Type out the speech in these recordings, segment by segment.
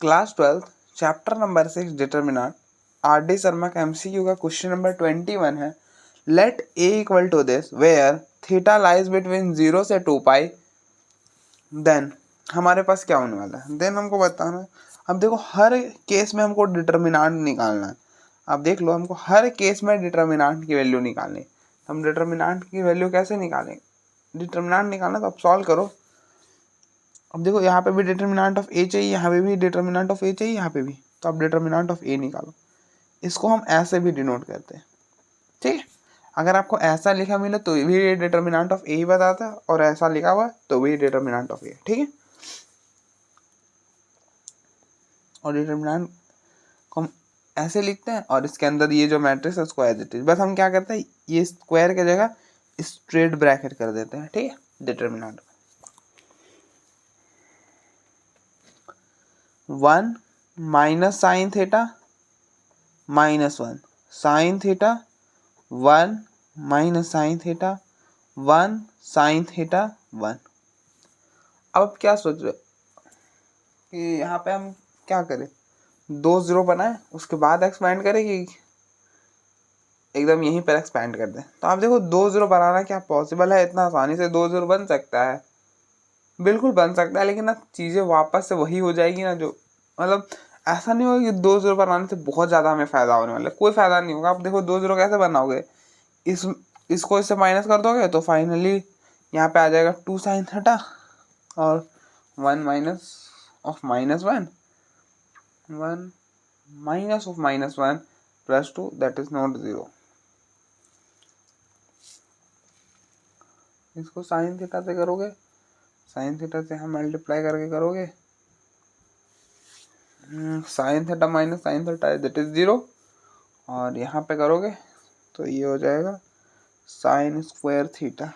Class 12 chapter number 6 determinant R D Sharma का MCQ का question number 21 है। Let A equal to this where theta lies between 0 से 2 पाई, then हमारे पास क्या होने वाला है, देन हमको बताना है। अब देखो हर केस में हमको डिटर्मिनेंट निकालना है। अब देख लो हमको हर केस में डिटर्मिनेंट की वैल्यू निकालनी। हम डिटर्मिनेंट की वैल्यू कैसे निकालेंगे, डिटर्मिनेंट निकालना तो आप सॉल्व करो। अब देखो यहाँ पे भी डिटर्मिनेंट ऑफ ए चाहिए, यहाँ पे भी डिटर्मिनेंट ऑफ ए चाहिए, यहाँ पे भी, तो आप डिटर्मिनेंट ऑफ ए निकालो। इसको हम ऐसे भी डिनोट करते हैं, ठीक है। अगर आपको ऐसा लिखा मिले तो भी डिटर्मिनेंट ऑफ ए ही बताता है, और ऐसा लिखा हुआ है तो भी डिटर्मिनेंट ऑफ ए, ठीक है। और डिटर्मिनेंट को हम ऐसे लिखते हैं, और इसके अंदर ये जो मैट्रिक्स है उसको एज इट इज, बस हम क्या करते हैं, ये स्क्वायर की जगह स्ट्रेट ब्रैकेट कर देते हैं, ठीक है। Determinant 1 minus sine theta -1 sine theta 1 minus sine theta 1 sine theta 1। अब क्या सोच रहे कि यहाँ पे हम क्या करें, 2 0 बनाए उसके बाद एक्सपैंड करें कि एकदम यहीं पर एक्सपैंड कर दें। तो आप देखो 2 0 बनाना क्या पॉसिबल है, इतना आसानी से 2 0 बन सकता है, बिल्कुल बन सकता है, लेकिन ना चीज़ें वापस से वही हो जाएगी ना, जो मतलब ऐसा नहीं होगा कि 2 0 बनाने से बहुत ज़्यादा हमें फ़ायदा होने वाला है, कोई फ़ायदा नहीं होगा। आप देखो 2 0 कैसे बनाओगे, इसको इससे माइनस कर दोगे तो फाइनली यहाँ पे आ जाएगा 2 साइन थीटा और 1 minus of -1 1 minus of -1 plus 2 that is not 0। इसको साइन थीटा से करोगे, साइन थीटा से हम मल्टीप्लाई करके करोगे, sine theta minus sine theta that is 0, और यहाँ पे करोगे तो ये हो जाएगा साइन स्क्वायर थीटा।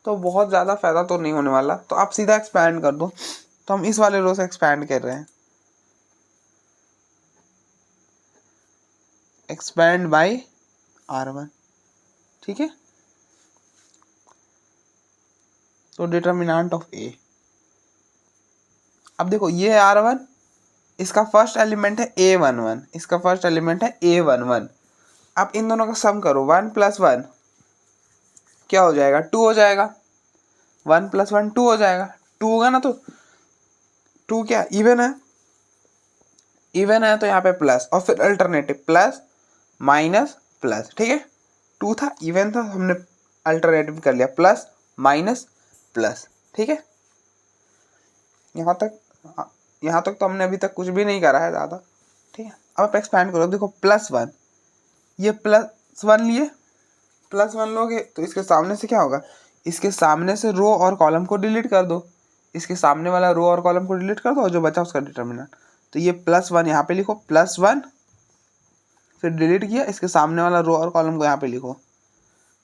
तो बहुत ज़्यादा फायदा तो नहीं होने वाला, तो आप सीधा एक्सपैंड कर दो। तो हम इस वाले रो से एक्सपैंड कर रहे हैं, एक्सपैंड बाय R1, ठीक है। तो डिटर्मिनेंट ऑफ ए, अब देखो ये है R1, इसका फर्स्ट एलिमेंट है A11, इसका फर्स्ट एलिमेंट है A11। आप इन दोनों का सम करो, 1 + 1 क्या हो जाएगा, 2 हो जाएगा, 1 + 1 2 हो जाएगा, 2 होगा ना, तो 2 क्या इवन है, इवन है तो यहाँ पे प्लस, और फिर अल्टरनेटिव प्लस माइनस प्लस, ठीक है। 2 था इवन था, हमने अल्टरनेटिव कर लिया प्लस माइनस प्लस, ठीक है। यहाँ तक तो हमने अभी तक कुछ भी नहीं करा है ज़्यादा, ठीक है। अब आप एक्सपैंड करो, देखो +1, ये +1 लिए, +1 लोगे तो इसके सामने से क्या होगा, इसके सामने से रो और कॉलम को डिलीट कर दो, इसके सामने वाला रो और कॉलम को डिलीट कर दो, और जो बचा उसका डिटर्मिनेंट। तो ये +1 यहाँ पे लिखो, +1 फिर डिलीट किया, इसके सामने वाला रो और कॉलम को यहाँ पे लिखो।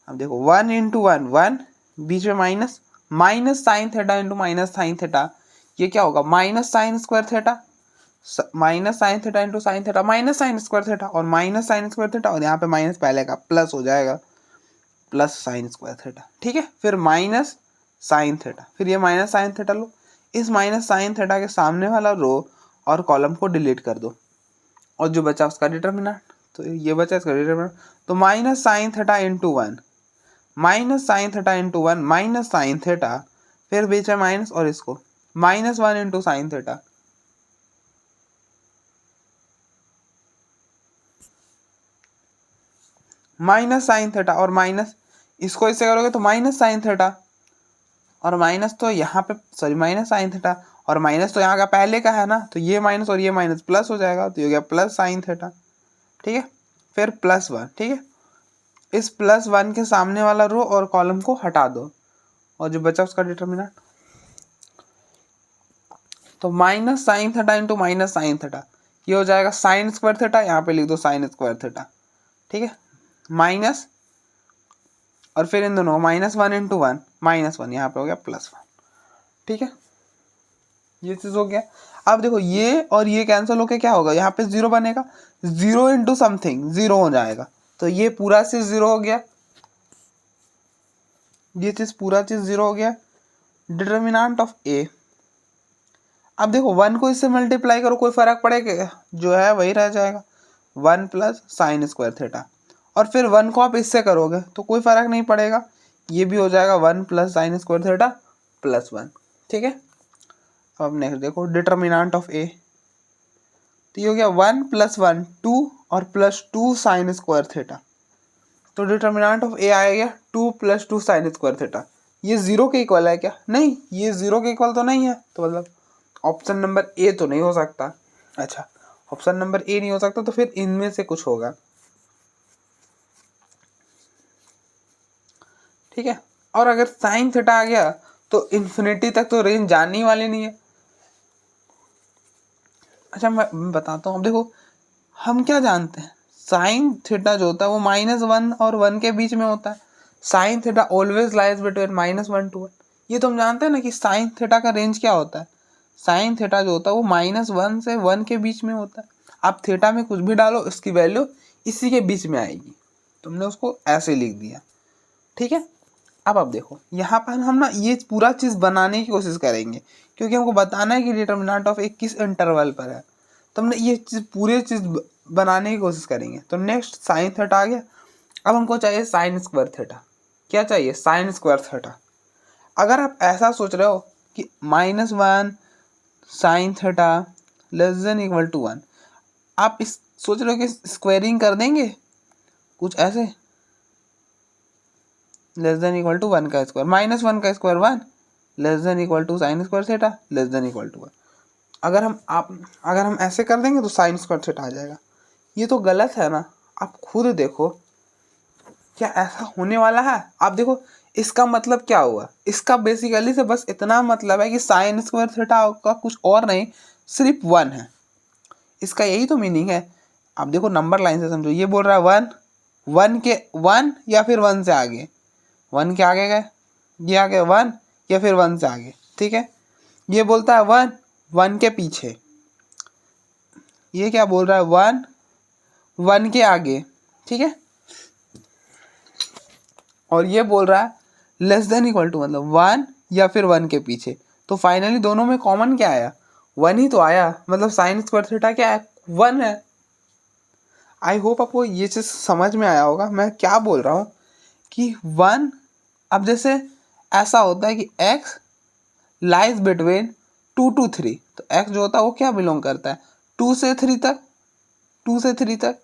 अब देखो 1 × 1 1, बीच में minus, minus sine theta into minus sine theta, ये क्या होगा minus sign square theta, minus sine theta into sine theta minus sign square theta, और माइनस साइन स्क्वायर थीटा, और यहाँ पे माइनस पहले का प्लस हो जाएगा, प्लस साइन स्क्वायर थीटा, ठीक है। फिर माइनस साइन थीटा, फिर ये माइनस साइन थीटा लो, इस माइनस साइन थीटा के सामने वाला रो और कॉलम को डिलीट कर दो, और जो बचा उसका डिटर्मिनेंट, तो ये बचा इसका डिटर्मिनेंट। तो minus sine theta into 1, minus sine theta into 1 minus sine theta, फिर बीच में माइनस, और इसको -1 into sine theta, minus sine theta, और माइनस इसको इससे करोगे तो माइनस साइन थीटा, और माइनस तो यहाँ पे सॉरी माइनस साइन थीटा, और माइनस तो यहाँ का पहले का है ना, तो ये माइनस और ये माइनस प्लस हो जाएगा, तो ये हो गया प्लस साइन थीटा, ठीक है। फिर +1, ठीक है। इस +1 के सामने वाला रो और कॉलम को हटा दो, और जो बचा उसका डिटर्मिनेंट, तो minus sine theta into minus sine theta, ये हो जाएगा साइन स्क्वायर थीटा, यहाँ पे लिख दो साइन स्क्वायर थीटा, ठीक है। माइनस, और फिर इन दोनों -1 इंटू 1 -1, यहाँ पे हो गया +1, ठीक है। ये चीज हो गया। अब देखो ये और ये कैंसिल होके क्या होगा, यहाँ पे 0 बनेगा, 0 इंटू समथिंग 0 हो जाएगा, तो ये पूरा से 0 हो गया, ये चीज़ पूरा चीज़ 0 हो गया। डिटर्मिनेंट ऑफ ए, अब देखो 1 को इससे मल्टीप्लाई करो, कोई फर्क पड़ेगा? जो है वही रह जाएगा, 1 प्लस साइन स्क्वायर थीटा। और फिर 1 को आप इससे करोगे तो कोई फर्क नहीं पड़ेगा, ये भी हो जाएगा 1 plus sign square theta plus 1। ठीक है, अब नेक्स्ट देखो डिटर्मिनेंट ऑफ ए, तो ये हो गया 1 प्लस 1 2 और प्लस 2 साइन स्क्वायर थीटा। तो डिटर्मिनेंट ऑफ ए आएगा 2 प्लस 2 साइन स्क्वायर थीटा। ये 0 के इक्वल है क्या? नहीं, ये 0 के इक्वल तो नहीं है, तो मतलब ऑप्शन नंबर ए तो नहीं हो सकता। अच्छा, ऑप्शन नंबर ए नहीं हो सकता, तो फिर इनमें से कुछ होगा। ठीक है, और अगर साइन थीटा आ गया तो इन्फिनिटी तक तो रेंज जाने वाली नहीं है। अच्छा, मैं बताता हूँ। अब देखो हम क्या जानते हैं, साइन थीटा जो होता है वो -1 और 1 के बीच में होता है। Sine theta always lies between -1 to 1। ये तो हम जानते हैं ना कि साइन थीटा का रेंज क्या होता है। साइन थीटा जो होता है वो -1 से 1 के बीच में होता है। आप थीटा में कुछ भी डालो, इसकी वैल्यू इसी के बीच में आएगी। तुमने उसको ऐसे लिख दिया। ठीक है, अब आप देखो यहाँ पर हम ना ये पूरा चीज़ बनाने की कोशिश करेंगे, क्योंकि हमको बताना है कि डिटर्मिनेंट ऑफ ए किस इंटरवल पर है। तो हमने ये चीज़ पूरे चीज़ बनाने की कोशिश करेंगे। तो नेक्स्ट साइन थीटा आ गया। अब हमको चाहिए साइन स्क्वायर थीटा। क्या चाहिए? Sine square theta. अगर आप ऐसा सोच रहे हो कि -1 sine theta less than equal to 1, आप इस सोच रहे हो कि स्क्वायरिंग कर देंगे कुछ ऐसे, लेस देन इक्वल टू 1 का स्क्वायर, -1 का square 1, less than equal to sine square theta less than equal to 1। अगर हम ऐसे कर देंगे तो साइन स्क्वायर थीटा आ जाएगा। ये तो गलत है ना, आप खुद देखो क्या ऐसा होने वाला है। आप देखो इसका मतलब क्या हुआ, इसका बेसिकली से बस इतना मतलब है कि साइन स्क्वायर थीटा का कुछ और नहीं, सिर्फ 1 है। इसका यही तो मीनिंग है। आप देखो नंबर लाइन से समझो, ये बोल रहा है 1 या फिर 1 से आगे, 1 के आगे गए, ये आगे 1 या फिर 1 से आगे। ठीक है, ये बोलता है 1 के पीछे, ये क्या बोल रहा है 1 के आगे। ठीक है, और ये बोल रहा है लेस देन इक्वल टू, मतलब 1 या फिर 1 के पीछे। तो फाइनली दोनों में कॉमन क्या आया? 1 ही तो आया, मतलब साइन स्क्वायर थीटा क्या है? 1 है। आई होप आपको ये चीज़ समझ में आया होगा मैं क्या बोल रहा हूँ कि 1, अब जैसे ऐसा होता है कि x लाइज बिटवीन 2 to 3, तो x जो होता है वो क्या बिलोंग करता है? 2 से 3 तक, 2 से 3 तक।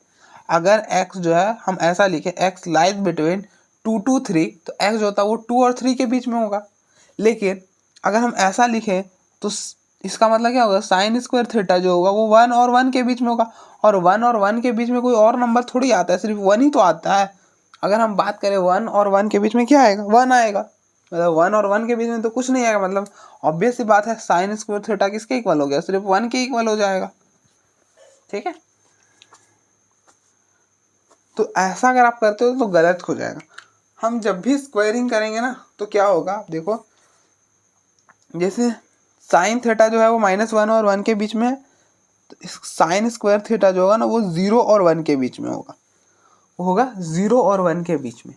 अगर x जो है हम ऐसा लिखे x लाइज बिटवीन 2 to 3, तो x जो होता है वो 2 और 3 के बीच में होगा। लेकिन अगर हम ऐसा लिखें तो इसका मतलब क्या होगा? साइन स्क्वायर थीटा जो होगा वो 1 और 1 के बीच में होगा, और 1 और 1 के बीच में कोई और नंबर थोड़ी आता है, सिर्फ 1 ही तो आता है। अगर हम बात करें 1 और 1 के बीच में क्या आएगा? 1 आएगा, मतलब 1 और 1 के बीच में तो कुछ नहीं आएगा। मतलब ऑब्वियस सी बात है, साइन स्क्वायर थीटा किसके इक्वल हो गया? सिर्फ 1 के इक्वल हो जाएगा। ठीक है, तो ऐसा अगर आप करते हो तो गलत हो जाएगा। हम जब भी स्क्वायरिंग करेंगे ना तो क्या होगा, आप देखो जैसे साइन थीटा जो है वो -1 और 1 के बीच में है, तो साइन स्क्वायर थीटा जो होगा ना वो 0 और 1 के बीच में होगा, वो होगा 0 और 1 के बीच में।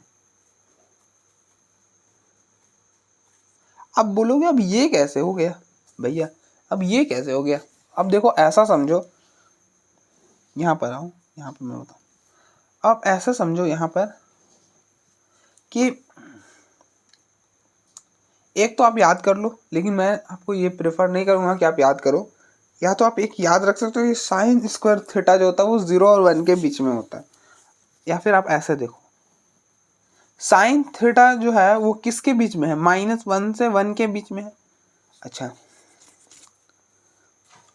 अब बोलोगे अब ये कैसे हो गया भैया, अब ये कैसे हो गया? अब देखो ऐसा समझो, यहाँ पर आओ, यहाँ पर मैं बताऊँ। अब ऐसा समझो यहाँ पर कि एक तो आप याद कर लो, लेकिन मैं आपको ये प्रेफर नहीं करूँगा कि आप याद करो। या तो आप एक याद रख सकते हो कि साइन स्क्वायर थीटा जो होता है वो 0 और 1 के बीच में होता है। या फिर आप ऐसे देखो, साइन थीटा जो है वो किसके बीच में है? -1 से 1 के बीच में है। अच्छा,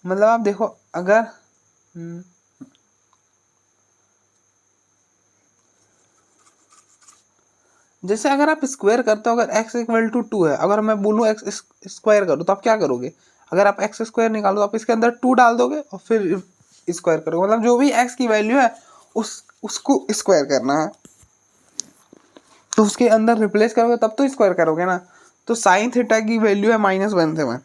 मतलब आप देखो अगर जैसे अगर आप स्क्वायर करते हो, अगर x इक्वल टू 2 है, अगर मैं बोलूँ x स्क्वायर करो तो आप क्या करोगे? अगर आप x स्क्वायर निकालो तो आप इसके अंदर 2 डाल दोगे और फिर स्क्वायर करोगे, मतलब जो भी x की वैल्यू है उसको स्क्वायर करना है, तो उसके अंदर रिप्लेस करोगे तब तो स्क्वायर करोगे ना। तो साइन थीटा की वैल्यू है -1 से 1।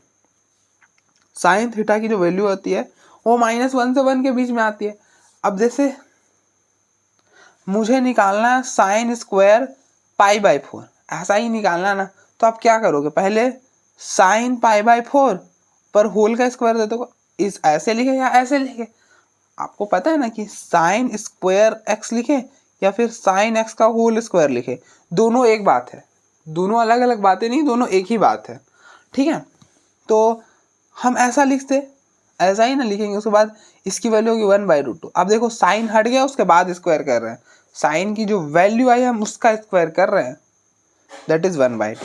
साइन थीटा की जो वैल्यू होती है वो -1 से 1 के बीच में आती है। अब जैसे मुझे निकालना है साइन स्क्वायर π/4, ऐसा ही निकालना ना, तो आप क्या करोगे, पहले साइन π/4 पर होल का स्क्वायर दे दो, इस ऐसे लिखे या ऐसे लिखे। आपको पता है ना कि साइन स्क्वायर x लिखे या फिर साइन x का होल स्क्वायर लिखे, दोनों एक बात है, दोनों अलग अलग बातें नहीं, दोनों एक ही बात है, ठीक है। तो हम ऐसा लिखते, ऐसा ही ना लिखेंगे, उसके बाद इसकी वैल्यू होगी 1/√2। अब देखो साइन हट गया, उसके बाद स्क्वायर कर रहे हैं, साइन की जो वैल्यू आई हम उसका स्क्वायर कर रहे हैं, दैट इज 1/2।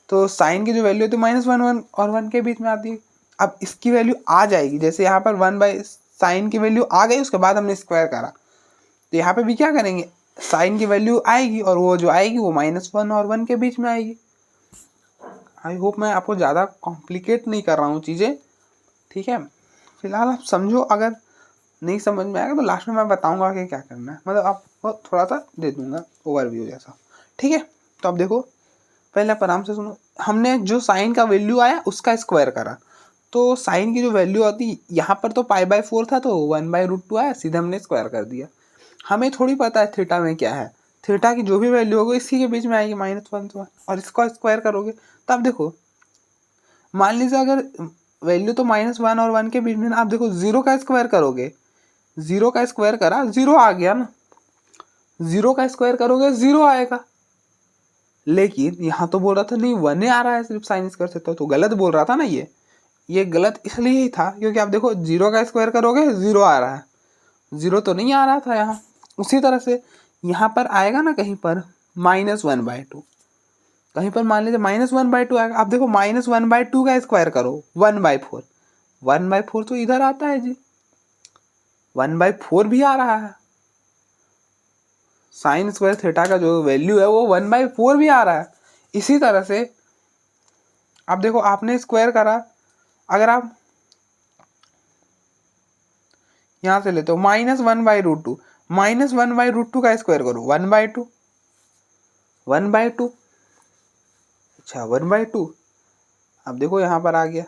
तो साइन की जो वैल्यू होती है -1 और 1 के बीच में आती है। अब इसकी वैल्यू आ जाएगी, जैसे यहाँ पर 1 साइन की वैल्यू आ गई, उसके बाद हमने स्क्वायर करा, तो यहाँ पे भी क्या करेंगे, साइन की वैल्यू आएगी और वो जो आएगी वो -1 और 1 के बीच में आएगी। आई होप मैं आपको ज़्यादा कॉम्प्लिकेट नहीं कर रहा हूँ चीज़ें, ठीक है। फिलहाल आप समझो, अगर नहीं समझ में आएगा तो लास्ट में मैं बताऊंगा कि क्या करना है, मतलब आपको थोड़ा सा दे दूंगा ओवरव्यू जैसा, ठीक है। तो अब देखो, पहले आप आराम से सुनो, हमने जो साइन का वैल्यू आया उसका स्क्वायर करा, तो साइन की जो वैल्यू आती यहाँ पर तो π/4 था, तो 1/√2 आया, सीधे हमने स्क्वायर कर दिया। हमें थोड़ी पता है थीटा में क्या है, थीटा की जो भी वैल्यू होगी इसी के बीच में आएगी, -1 से 1, और इसका स्क्वायर करोगे। तो आप देखो, मान लीजिए अगर वैल्यू तो -1 और 1 के बीच में, आप देखो 0 का स्क्वायर करोगे, 0 का स्क्वायर करा 0 आ गया ना, 0 का स्क्वायर करोगे 0 आएगा। लेकिन यहाँ तो बोल रहा था नहीं 1 आ रहा है सिर्फ साइन स्क्वायर से, तो गलत बोल रहा था ना, ये गलत इसलिए ही था क्योंकि आप देखो 0 का स्क्वायर करोगे 0 आ रहा है, 0 तो नहीं आ रहा था यहाँ। उसी तरह से यहाँ पर आएगा ना कहीं पर -1/2, कहीं पर मान लीजिए -1/2 आएगा। आप देखो -1/2 का स्क्वायर करो 1/4, 1/4 तो इधर आता है जी, 1/4 भी आ रहा है, साइन स्क्वायर थीटा का जो वैल्यू है वो 1/4 भी आ रहा है। इसी तरह से आप देखो, आपने स्क्वायर करा, अगर आप यहाँ से लेते हो -1/√2, -1/√2 का स्क्वायर करो 1/2, 1/2, अच्छा 1/2, अब देखो यहाँ पर आ गया।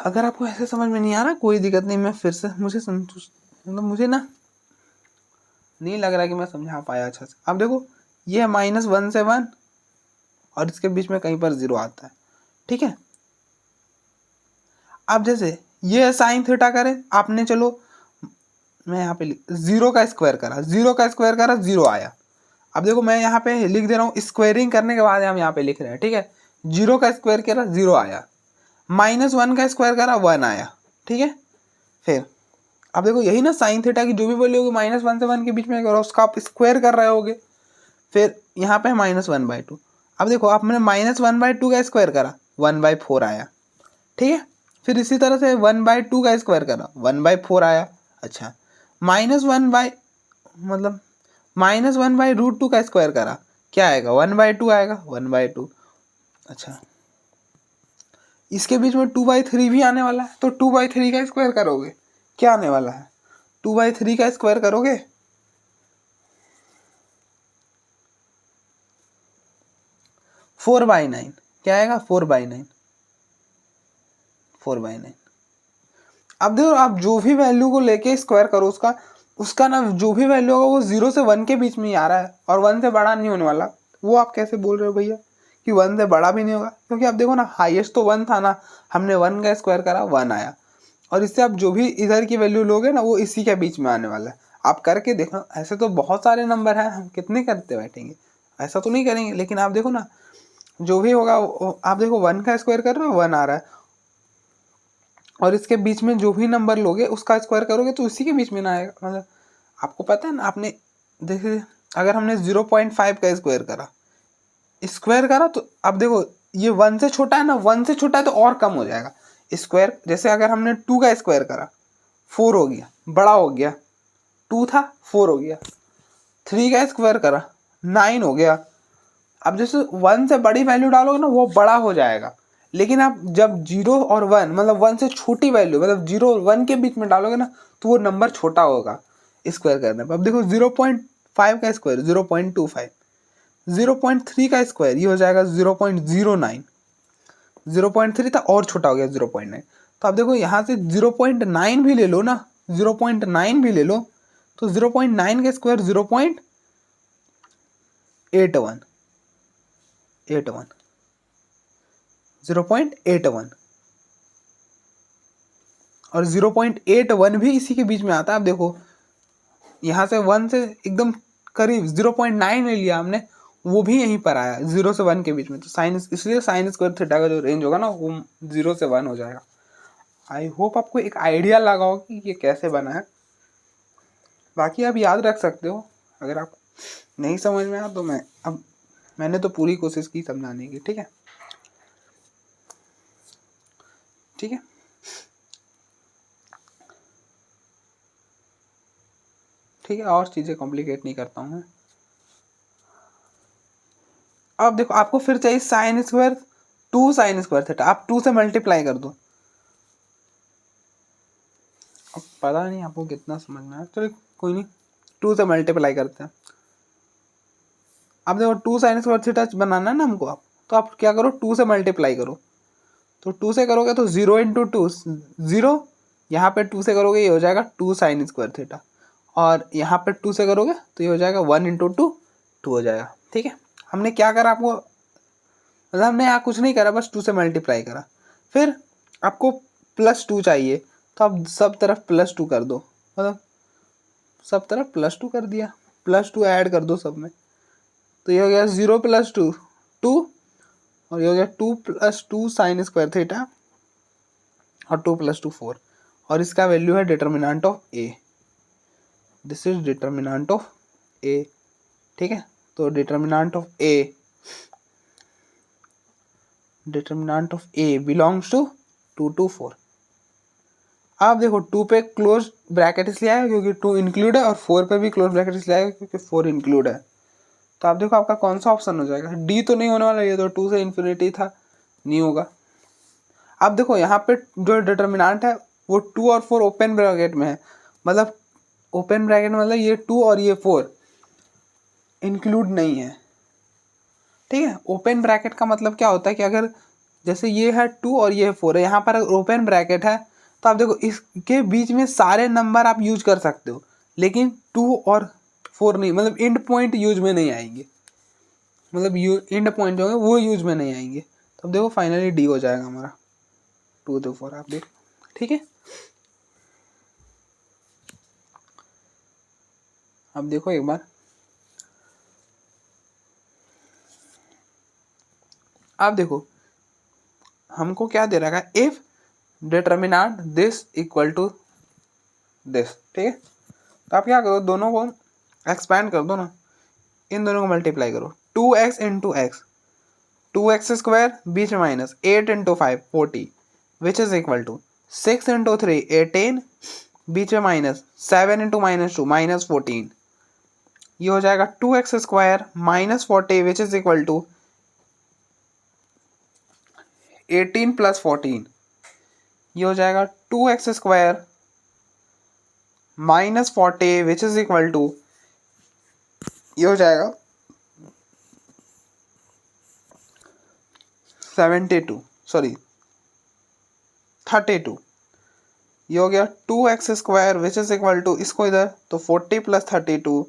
अगर आपको ऐसे समझ में नहीं आ रहा कोई दिक्कत नहीं, मैं फिर से, मुझे संतुष्ट, मतलब मुझे ना नहीं लग रहा कि मैं समझा पाया अच्छा से। अब देखो ये है -1 से 1 और इसके बीच में कहीं पर 0 आता है, ठीक है। अब जैसे ये साइन थीटा करें आपने, चलो मैं यहाँ पे 0 का स्क्वायर करा, 0 का स्क्वायर करा 0 आया। अब देखो मैं यहाँ पे लिख दे रहा हूँ, स्क्वायरिंग करने के बाद हम यहाँ पे लिख रहे हैं, ठीक है। 0 का स्क्वायर करा 0 आया, -1 का स्क्वायर करा 1 आया, ठीक है। फिर अब देखो यही ना साइन थीटा की जो भी वैल्यू होगी -1 से 1 के बीच में करो, उसका आप स्क्वायर कर रहे होगे। फिर यहाँ पे -1/2, अब देखो आपने -1/2 का स्क्वायर करा 1/4 आया, ठीक है। फिर इसी तरह से 1/2 का स्क्वायर करा 1/4 आया, अच्छा मतलब -1/√2 का स्क्वायर करा, क्या आएगा 1/2 आएगा, 1/2, अच्छा। इसके बीच में 2/3 भी आने वाला है, तो 2/3 का स्क्वायर करोगे, क्या आने वाला है, 2/3 का स्क्वायर करोगे 4/9, क्या आएगा 4/9, 4/9। अब देखो आप जो भी वैल्यू को लेके स्क्वायर करो, उसका ना जो भी वैल्यू होगा वो 0 से 1 के बीच में ही आ रहा है और 1 से बड़ा नहीं होने वाला। वो आप कैसे बोल रहे हो भैया कि 1 से बड़ा भी नहीं होगा, क्योंकि आप देखो ना हाईएस्ट तो 1 था ना, हमने 1 का स्क्वायर करा 1 आया, और इससे आप जो भी इधर की वैल्यू लोगे ना वो इसी के बीच में आने वाला है। आप करके देखो, ऐसे तो बहुत सारे नंबर हैं, हम कितने करते बैठेंगे, ऐसा तो नहीं करेंगे, लेकिन आप देखो ना जो भी होगा, आप देखो 1 का स्क्वायर कर रहे हो 1 आ रहा है, और इसके बीच में जो भी नंबर लोगे उसका स्क्वायर करोगे तो इसी के बीच में ना आएगा। मतलब आपको पता है ना, आपने देखिए अगर हमने 0.5 का स्क्वायर करा तो अब देखो ये 1 से छोटा है ना, 1 से छोटा है तो और कम हो जाएगा स्क्वायर। जैसे अगर हमने 2 का स्क्वायर करा 4 हो गया, बड़ा हो गया, 2 था 4 हो गया। 3 का स्क्वायर करा 9 हो गया। अब जैसे 1 से बड़ी वैल्यू डालोगे ना वो बड़ा हो जाएगा, लेकिन आप जब 0 और 1 मतलब 1 से छोटी वैल्यू मतलब 0 और 1 के बीच में डालोगे ना तो वो नंबर छोटा होगा स्क्वायर करने पर। अब देखो 0.5 का स्क्वायर 0.25, 0.3 का स्क्वायर ये हो जाएगा 0.09, 0.3 था और छोटा हो गया 0.9। तो आप देखो यहाँ से 0.9 भी ले लो ना, 0.9 भी ले लो तो 0.9 का स्क्वायर 0.81 0.81 और 0.81 भी इसी के बीच में आता है। आप देखो यहाँ से 1 से एकदम करीब 0.9 ले लिया हमने, वो भी यहीं पर आया 0 से 1 के बीच में। तो साइन, इसलिए साइन स्क्वायर थीटा का जो रेंज होगा ना वो 0 से 1 हो जाएगा। आई होप आपको एक आइडिया लगा हो कि ये कैसे बना है। बाकी आप याद रख सकते हो, अगर आप नहीं समझ में आया तो मैंने तो पूरी कोशिश की समझाने की। ठीक है, ठीक है। ठीक है, और चीज़ें कॉम्प्लिकेट नहीं करता हूँ मैं। अब देखो आपको फिर चाहिए sine square 2 sign square theta, आप 2 से मल्टीप्लाई कर दो। अब पता नहीं आपको कितना समझ में आया, चलिए कोई नहीं, 2 से मल्टीप्लाई करते हैं। अब देखो 2 साइन स्क्वायर थीटा बनाना है ना हमको, आप तो आप क्या करो 2 से मल्टीप्लाई करो। तो 2 से करोगे तो 0 इंटू 2 0, यहाँ पे 2 से करोगे ये हो जाएगा 2 साइन स्क्वायर थीटा, और यहाँ पे 2 से करोगे तो ये हो जाएगा 1 इंटू 2 2 हो जाएगा। ठीक है, हमने क्या करा आपको, मतलब हमने यहाँ कुछ नहीं करा, बस 2 से मल्टीप्लाई करा। फिर आपको +2 चाहिए तो आप सब तरफ +2 कर दो, मतलब सब तरफ +2 कर दिया, +2 ऐड कर दो सब में। तो ये हो गया 0 + 2 2, और ये हो गया 2 + 2 साइन स्क्वायर थीटा, और 2 + 2 4, और इसका वैल्यू है determinant of A. This is determinant of A. ठीक है, तो determinant of A belongs to 2 to 4। आप देखो 2 पे क्लोज ब्रैकेट इसलिए आया क्योंकि 2 इंक्लूड है, और 4 पे भी क्लोज ब्रैकेट इसलिए आएगा क्योंकि 4 इंक्लूड है। तो आप देखो आपका कौन सा ऑप्शन हो जाएगा, डी तो नहीं होने वाला, ये तो 2 से इन्फिनिटी था, नहीं होगा। आप देखो यहाँ पे जो डिटर्मिनेंट है वो 2 और 4 ओपन ब्रैकेट में है, मतलब ओपन ब्रैकेट मतलब ये 2 और ये 4 इंक्लूड नहीं है। ठीक है, ओपन ब्रैकेट का मतलब क्या होता है कि अगर जैसे ये है 2 और ये 4 है, यहाँ पर अगर ओपन ब्रैकेट है तो आप देखो इसके बीच में सारे नंबर आप यूज कर सकते हो, लेकिन 2 और 4 नहीं, मतलब एंड पॉइंट यूज में नहीं आएंगे, मतलब एंड पॉइंट जो होंगे वो यूज में नहीं आएंगे। तो अब देखो फाइनली डी हो जाएगा हमारा 2 to 4, आप देखो। ठीक है, अब देखो एक बार, आप देखो हमको क्या दे रखा है, if determinant this equal to this. ठीक है, तो आप क्या करो, दोनों को एक्सपैंड कर दो ना, इन दोनों को मल्टीप्लाई करो। 2x into x, 2x square बीच में minus 8 into 5 40 which is equal to 6 into 3 18 बीच में माइनस 7 इंटू -2 -14। ये हो जाएगा 2x square -40 which is equal to 18 + 14। ये हो जाएगा 2x square -40 which is equal to, ये हो जाएगा 32। ये हो गया 2x square which is equal to, इसको इधर तो 40 + 32,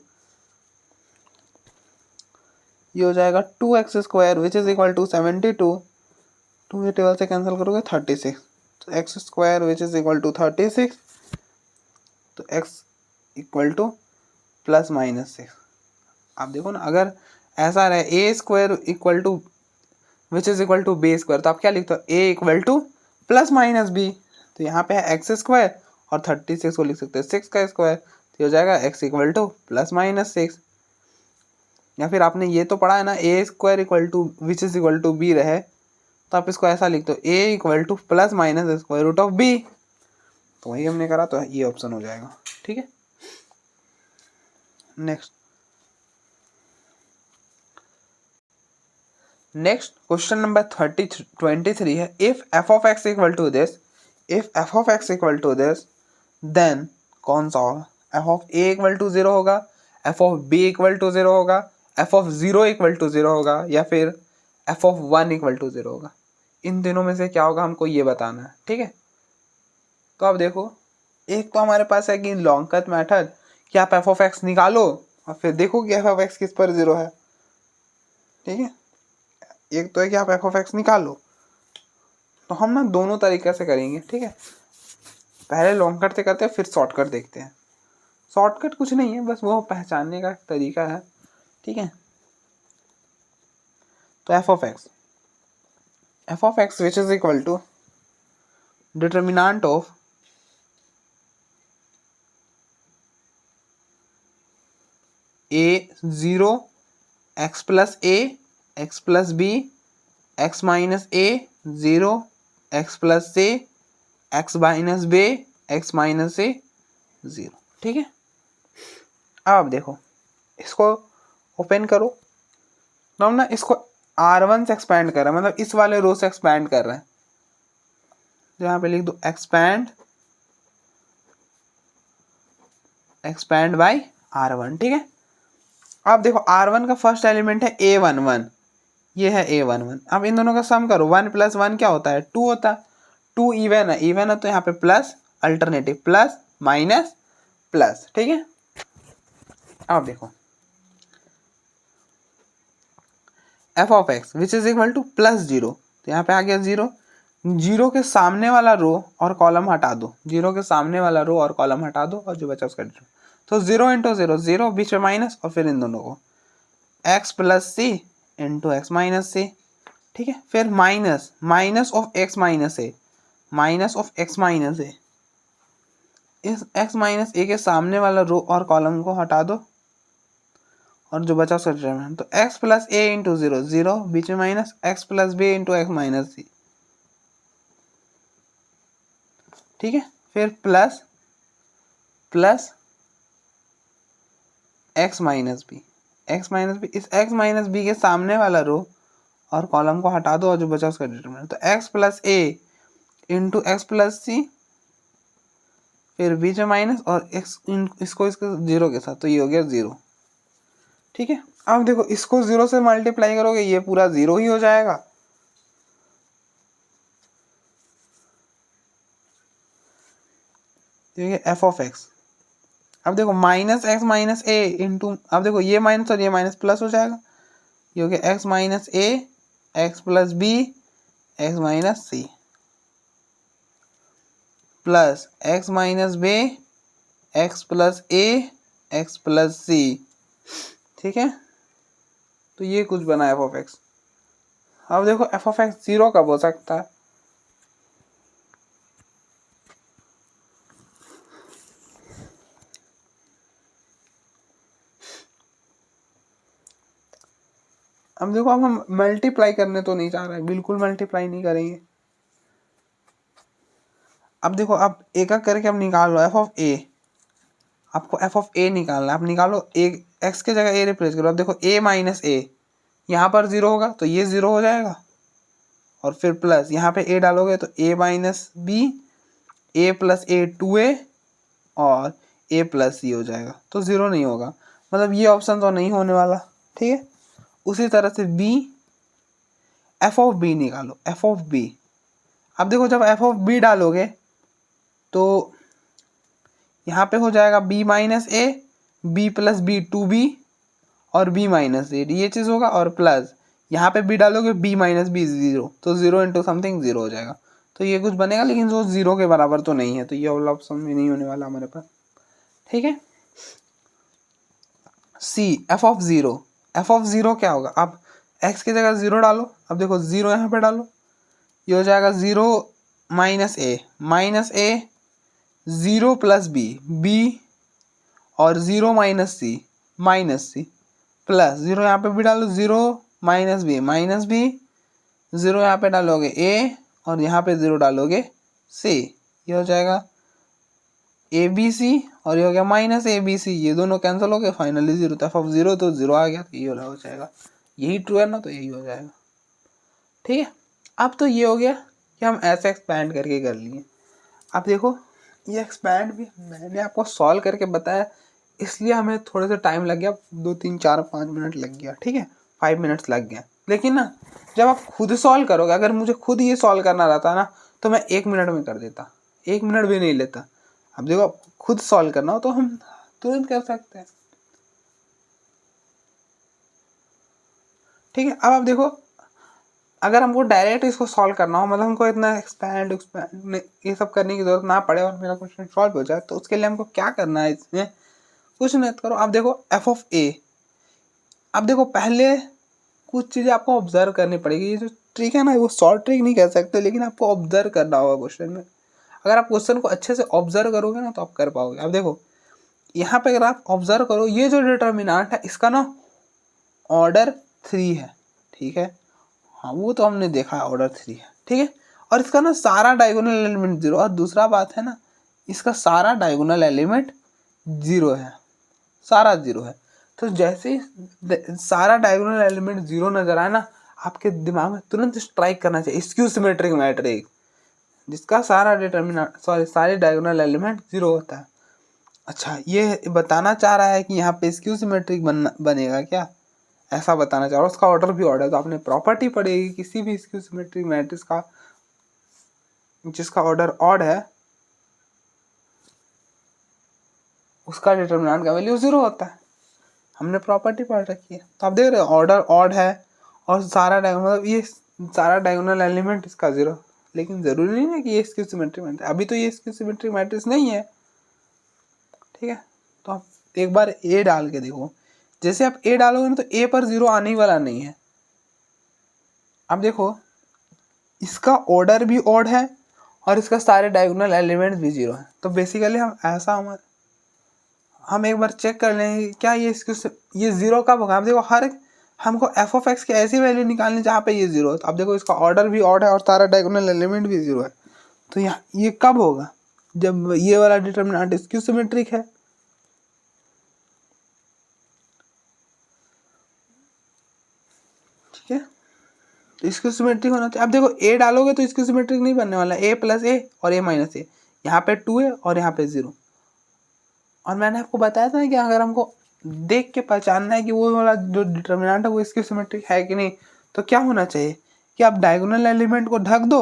ये हो जाएगा 2x square which is equal to 72, 2 ये टेबल से कैंसिल करोगे 36, तो x square which is equal to 36, तो x इक्वल टू +-6। आप देखो ना, अगर ऐसा रहे a square equal to which is equal to b square, तो आप क्या लिखते हो, a इक्वल टू +-b। तो यहाँ पे है x स्क्वायर और 36 को लिख सकते हैं 6 का स्क्वायर, तो हो जाएगा x इक्वल टू +-6। या फिर आपने ये तो पढ़ा है ना, a square equal to which is equal to b रहे, तो आप इसको ऐसा लिखते हो a इक्वल टू +-√b। तो वही हमने करा, तो ये ऑप्शन हो जाएगा। ठीक है, नेक्स्ट क्वेश्चन नंबर 23 है, if f of x equal to this, if f of x equal to this then कौन सा होगा, f of a equal to 0 होगा, f of b equal to 0 होगा, f of 0 इक्वल टू 0 होगा, या फिर f of 1 equal to 0 होगा। इन तीनों में से क्या होगा हमको ये बताना है। ठीक है, तो अब देखो, एक तो हमारे पास है कि लॉन्ग कट मेथड कि आप एफ ऑफ एक्स निकालो और फिर देखो कि एफ ऑफ एक्स किस पर 0 है। ठीक है, एक तो है कि आप एफ ऑफ एक्स निकालो, तो हम ना दोनों तरीके से करेंगे। ठीक है, पहले लॉन्ग कट से करते हैं फिर शॉर्टकट देखते हैं। शॉर्टकट कुछ नहीं है, बस वो पहचानने का तरीका है। ठीक है, तो F of X which is equal to determinant of a0 x plus a x plus b x minus a 0 x plus c x minus b x minus c 0। ठीक है, अब आप देखो इसको ओपन करो, तो हम ना इसको R1 से एक्सपैंड कर रहे हैं, मतलब इस वाले रो से एक्सपैंड कर रहे हैं। तो यहाँ पे लिख दो एक्सपैंड बाय R1। ठीक है, अब देखो R1 का फर्स्ट एलिमेंट है A11, ये है A11। अब इन दोनों का सम करो, 1 प्लस 1 क्या होता है 2 होता है। 2 इवन है तो यहाँ पे plus alternative plus minus plus. ठीक है, अब देखो F of X which is equal two plus 0, तो यहाँ पे आ गया 0। 0 के सामने वाला रो और कॉलम हटा दो, 0 के सामने वाला रो और कॉलम हटा दो और जो बचा उसका तो 0 इंटू 0 0, बीच में माइनस, और फिर इन दोनों को x plus C into X minus C. ठीक है, फिर minus of X minus A, minus of X minus A, इस x माइनस ए के सामने वाला रो और कॉलम को हटा दो और जो बचा उसका डिटरमिनेंट, तो x प्लस ए इंटू 0 0, बीच में minus x plus B into X minus C. ठीक है, फिर प्लस x माइनस बी, इस x माइनस बी के सामने वाला रो और कॉलम को हटा दो और जो बचा उसका डिटरमिनेंट, तो x plus A into x plus सी, फिर बीच में माइनस और इसको 0 के साथ, तो ये हो गया 0। ठीक है, अब देखो इसको 0 से मल्टीप्लाई करोगे ये पूरा 0 ही हो जाएगा। एफ ऑफ एक्स, अब देखो माइनस एक्स माइनस ए इंटू, अब देखो ये माइनस और ये माइनस प्लस हो जाएगा, ये हो गया X minus A X plus B X minus C, plus X minus B X plus A X plus C. ठीक है, तो ये कुछ बना एफ ऑफ एक्स। अब देखो एफ ऑफ एक्स 0 कब हो सकता है, अब देखो अब हम मल्टीप्लाई करने तो नहीं चाह रहे, बिल्कुल मल्टीप्लाई नहीं करेंगे। अब देखो अब एक एक करके अब निकाल लो एफ ऑफ ए, आपको एफ ऑफ ए निकालना है, आप निकालो एक एक्स के जगह ए रिप्लेस करो। अब देखो ए माइनस ए, यहाँ पर 0 होगा तो ये 0 हो जाएगा, और फिर प्लस यहाँ पे ए डालोगे तो ए माइनस बी ए प्लस ए 2a और ए प्लस सी हो जाएगा, तो 0 नहीं होगा, मतलब ये ऑप्शन तो नहीं होने वाला। ठीक है, उसी तरह से बी, एफ ऑफ बी निकालो, एफ ऑफ बी। अब देखो जब एफ ऑफ बी डालोगे तो यहाँ पे हो जाएगा B minus A B plus B 2b और बी माइनस ए, ये चीज़ होगा, और प्लस यहाँ पे बी डालोगे बी माइनस बी 0, तो 0 इंटू समथिंग 0 हो जाएगा, तो ये कुछ बनेगा, लेकिन जो 0 के बराबर तो नहीं है, तो ये वाला ऑप्शन भी नहीं होने वाला हमारे पास। ठीक है, C F of 0, F of 0 क्या होगा, आप एक्स की जगह 0 डालो, अब देखो 0 यहाँ पे डालो, ये हो जाएगा 0 माइनस ए 0 प्लस बी बी और 0 माइनस सी प्लस 0 यहाँ पे भी डालो 0 माइनस बी 0 यहाँ पे डालोगे ए और यहाँ पे 0 डालोगे सी, ये हो जाएगा ए बी सी, और ये हो गया माइनस ए बी सी, ये दोनों कैंसिल हो गए, फाइनली 0, तो एफ ऑफ 0 तो 0 आ गया, तो ये हो जाएगा, यही ट्रू है ना, तो यही हो जाएगा। ठीक है, अब तो ये हो गया कि हम ऐसे एक्सपैंड करके कर लिए। अब देखो ये एक्सपैंड भी मैंने आपको सॉल्व करके बताया, इसलिए हमें थोड़े से टाइम लग गया, 2 3 4 5 मिनट लग गया। ठीक है, 5 मिनट्स लग गया, लेकिन ना जब आप खुद सॉल्व करोगे, अगर मुझे खुद ये सॉल्व करना रहता ना तो मैं 1 मिनट में कर देता, 1 मिनट भी नहीं लेता। अब देखो खुद सॉल्व करना हो तो हम तुरंत कर सकते हैं। ठीक है, अब आप देखो, अगर हमको डायरेक्ट इसको सॉल्व करना हो, मतलब हमको इतना एक्सपैंड ये सब करने की जरूरत ना पड़े और मेरा क्वेश्चन सॉल्व हो जाए, तो उसके लिए हमको क्या करना है, इसमें कुछ नहीं करो। आप देखो एफ ऑफ ए, अब देखो पहले कुछ चीज़ें आपको ऑब्जर्व करनी पड़ेगी। ये जो ट्रिक है ना, वो शॉर्ट ट्रिक नहीं कह सकते, लेकिन आपको ऑब्जर्व करना होगा क्वेश्चन में। अगर आप क्वेश्चन को अच्छे से ऑब्जर्व करोगे ना, तो आप कर पाओगे। अब देखो यहाँ पे अगर आप ऑब्जर्व करो, ये जो डिटर्मिनेंट है इसका ना ऑर्डर 3 है। ठीक है, हाँ वो तो हमने देखा ऑर्डर 3 है। ठीक है, और इसका ना सारा डायगोनल एलिमेंट 0, और दूसरा बात है ना, इसका सारा डायगोनल एलिमेंट 0 है, सारा 0 है। तो जैसे ही सारा डायगोनल एलिमेंट 0 नजर आए ना, आपके दिमाग में तुरंत स्ट्राइक करना चाहिए स्क्यू सिमेट्रिक मैट्रिक्स, जिसका सारा डिटर्मिनेंट सारे डायगोनल एलिमेंट 0 होता है। अच्छा, ये बताना चाह रहा है कि यहाँ पे स्क्यू सिमेट्रिक बनेगा क्या, ऐसा बताना चाह रहा है। उसका ऑर्डर भी ऑर्डर, तो आपने प्रॉपर्टी पढ़ेगी किसी भी स्क्यू सिमेट्रिक मैट्रिक्स का, जिसका ऑर्डर ऑड है, उसका डिटर्मिनेंट का वैल्यू 0 होता है। हमने प्रॉपर्टी पढ़ रखी है। तो आप देख रहे हो ऑर्डर ऑड है और सारा मतलब ये सारा डायगोनल एलिमेंट इसका 0, लेकिन जरूरी नहीं है कि ये स्क्यू सिमेट्रिक मैट्रिक्स, अभी तो ये स्क्यू सिमेट्रिक मैट्रिक्स नहीं है। ठीक है, तो आप एक बार ए डाल के देखो, जैसे आप ए डालोगे ना, तो ए पर 0 आने वाला नहीं है। अब देखो इसका ऑर्डर भी ऑड है और इसका सारे डायगोनल एलिमेंट्स भी 0 है। तो बेसिकली हम एक बार चेक कर लेंगे क्या ये 0 कब होगा। अब देखो हमको एफ ऑफ एक्स की ऐसी वैल्यू निकालनी जहाँ पे ये 0 है। तो अब देखो इसका ऑर्डर भी ऑड है और सारा डायगोनल एलिमेंट भी 0 है। तो यहाँ ये कब होगा, जब ये वाला डिटर्मिनेंट स्क्यू सिमेट्रिक है। ठीक है, तो इसको सिमेट्रिक होना चाहिए। अब देखो ए डालोगे तो इसको सिमेट्रिक नहीं बनने वाला, ए प्लस ए और ए माइनस ए, यहाँ पे 2 है और यहाँ पे 0। और मैंने आपको बताया था ना कि अगर हमको देख के पहचानना है कि वो वाला जो डिटर्मिनेंट है वो इसकी सिमेट्रिक है कि नहीं, तो क्या होना चाहिए कि आप डायगोनल एलिमेंट को ढक दो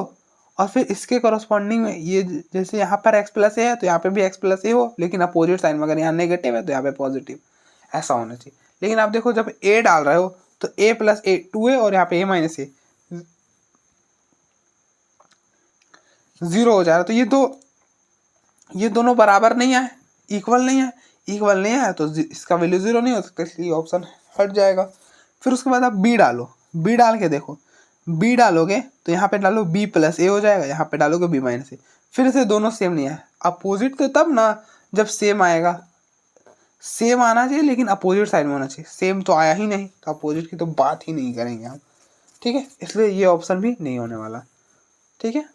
और फिर इसके कॉरस्पॉन्डिंग में ये, जैसे यहाँ पर एक्स प्लस ए है तो यहाँ पे भी एक्स प्लस ए हो, लेकिन अपोजिट साइन में, अगर यहाँ नेगेटिव है तो यहाँ पे पॉजिटिव, ऐसा होना चाहिए। लेकिन आप देखो जब ए डाल रहे हो तो ए प्लस ए 2 है और यहाँ पे ए माइनस ए 0 हो जा रहा है। तो ये दोनों बराबर नहीं है, इक्वल नहीं है, तो इसका वैल्यू 0 नहीं हो सकता, इसलिए ऑप्शन हट जाएगा। फिर उसके बाद आप बी डालो, बी डाल के देखो, बी डालोगे तो यहाँ पे डालो बी प्लस ए हो जाएगा, यहाँ पे डालोगे बी माइनस ए। फिर से दोनों सेम नहीं है, अपोजिट तो तब ना जब सेम आएगा, सेम आना चाहिए लेकिन अपोजिट साइड में होना चाहिए। सेम तो आया ही नहीं, तो अपोजिट की तो बात ही नहीं करेंगे हम। ठीक है, इसलिए ये ऑप्शन भी नहीं होने वाला। ठीक है,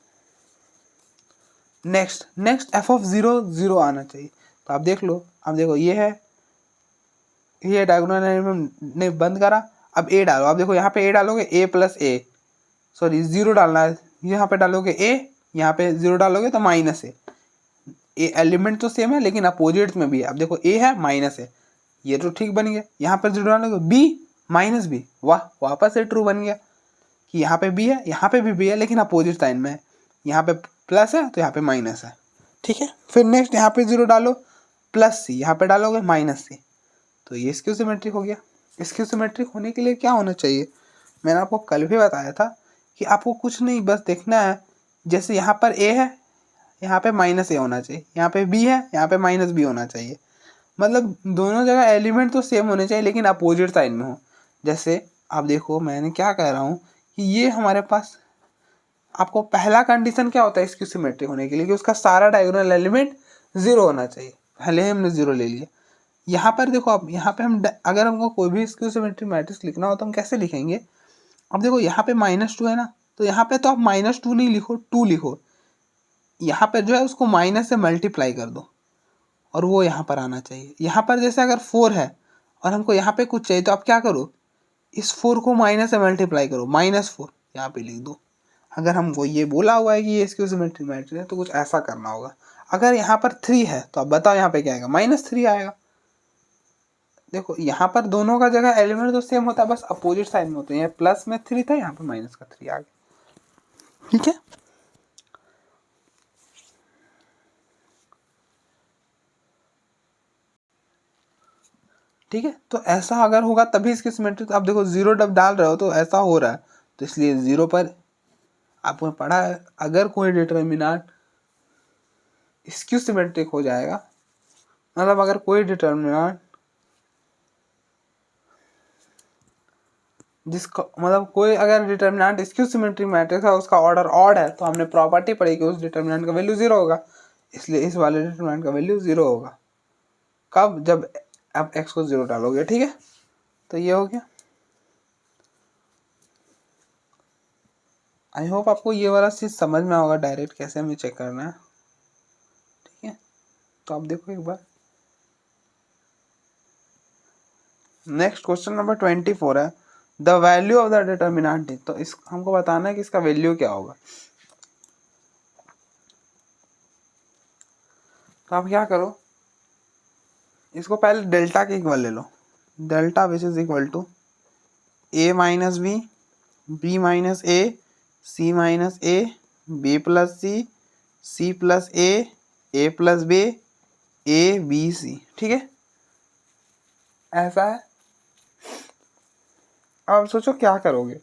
नेक्स्ट एफ ऑफ 0 आना चाहिए। तो आप देख लो, अब देखो ये है, ये डायगोनल एलिमेंट ने बंद करा। अब ए डालो, अब देखो यहाँ पे ए डालोगे ए प्लस ए, सॉरी 0 डालना है, यहाँ पे डालोगे ए, यहाँ पे 0 डालोगे तो माइनस ए एलिमेंट तो सेम है लेकिन अपोजिट में भी है। अब देखो ए है माइनस है, ये तो ठीक बन गया। यहाँ पर 0 डालोगे बी माइनस बी, वाह वापस से ट्रू बन गया कि यहाँ पे बी है, यहाँ पे भी बी है लेकिन अपोजिट साइन में है, यहाँ पे प्लस है तो यहाँ पे माइनस है। ठीक है, फिर नेक्स्ट यहाँ पे 0 डालो प्लस सी, यहाँ पे डालोगे माइनस सी, तो ये स्क्यू सिमेट्रिक हो गया। स्क्यू सिमेट्रिक होने के लिए क्या होना चाहिए, मैंने आपको कल भी बताया था कि आपको कुछ नहीं बस देखना है, जैसे यहाँ पर ए है, यहाँ पे माइनस ए होना चाहिए, यहाँ पे बी है, यहाँ पे माइनस बी होना चाहिए। मतलब दोनों जगह एलिमेंट तो सेम होने चाहिए लेकिन अपोजिट साइन में हो। जैसे आप देखो मैं क्या कह रहा हूँ कि ये हमारे पास, आपको पहला कंडीशन क्या होता है स्क्यू सिमेट्रिक होने के लिए, कि उसका सारा डायगोनल एलिमेंट 0 होना चाहिए। पहले हमने 0 ले लिया। यहाँ पर देखो, अब यहाँ पे हम अगर हमको कोई भी स्क्यू सिमेट्रिक मैट्रिक्स लिखना हो तो हम कैसे लिखेंगे। अब देखो यहाँ पे -2 है ना, तो यहाँ पे तो आप -2 नहीं लिखो, 2 लिखो। यहाँ पे जो है उसको माइनस से मल्टीप्लाई कर दो और वो यहाँ पर आना चाहिए। यहाँ पर जैसे अगर 4 है और हमको यहाँ पे कुछ चाहिए, तो आप क्या करो, इस 4 को माइनस से मल्टीप्लाई करो, -4 यहाँ पे लिख दो। अगर हमको ये बोला हुआ है कि ये स्क्यू सिमेट्रिक मैट्रिक्स है तो कुछ ऐसा करना होगा। अगर यहाँ पर 3 है तो आप बताओ यहाँ पे क्या आएगा, -3 आएगा। देखो यहाँ पर दोनों का जगह एलिमेंट तो सेम होता है, बस अपोजिट साइड में होते हैं। प्लस में 3 था, यहाँ पे माइनस का 3 आ गया। ठीक है, ठीक है, तो ऐसा अगर होगा तभी इसकी सिमेट्री। तो आप देखो 0 जब डाल रहे हो तो ऐसा हो रहा है, तो इसलिए 0 पर आपने पढ़ा है अगर कोई डिटर्मिनेंट स्क्यू सिमेट्रिक हो जाएगा, मतलब अगर कोई डिटर्मिनेंट जिसका मतलब कोई अगर डिटर्मिनेंट स्क्यू सिमेट्रिक मैट्रिक्स है उसका ऑर्डर ऑड है, तो हमने प्रॉपर्टी पढ़ी कि उस डिटर्मिनेंट का वैल्यू 0 होगा, इसलिए इस वाले डिटर्मिनेंट का वैल्यू 0 होगा। कब? जब आप x को 0 डालोगे। ठीक है, तो ये हो गया। आई होप आपको ये वाला चीज़ समझ में होगा डायरेक्ट कैसे हमें चेक करना है। ठीक है, तो आप देखो एक बार। नेक्स्ट क्वेश्चन नंबर 24 है, the value of the determinant. तो इस हमको बताना है कि इसका वैल्यू क्या होगा। तो आप क्या करो, इसको पहले डेल्टा के इक्वल ले लो, delta which is equal to a minus B, B minus A, C minus A, B plus C, C plus A plus B, A B C. ठीक है, ऐसा है। अब सोचो क्या करोगे।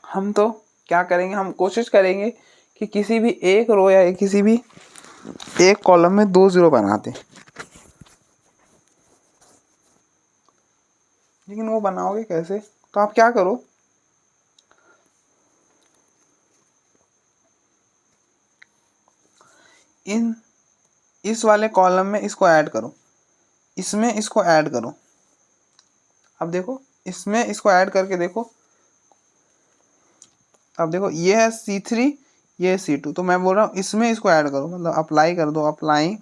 हम तो क्या करेंगे, हम कोशिश करेंगे कि किसी भी एक रो या किसी भी एक कॉलम में 2 0 बनाते, लेकिन वो बनाओगे कैसे। तो आप क्या करो, इस वाले कॉलम में इसको ऐड करो, इसमें इसको ऐड करो। अब देखो इसमें इसको ऐड करके देखो, अब देखो ये है C3, ये है C2, तो मैं बोल रहा हूँ इसमें इसको ऐड करो, मतलब अप्लाई कर दो, अप्लाई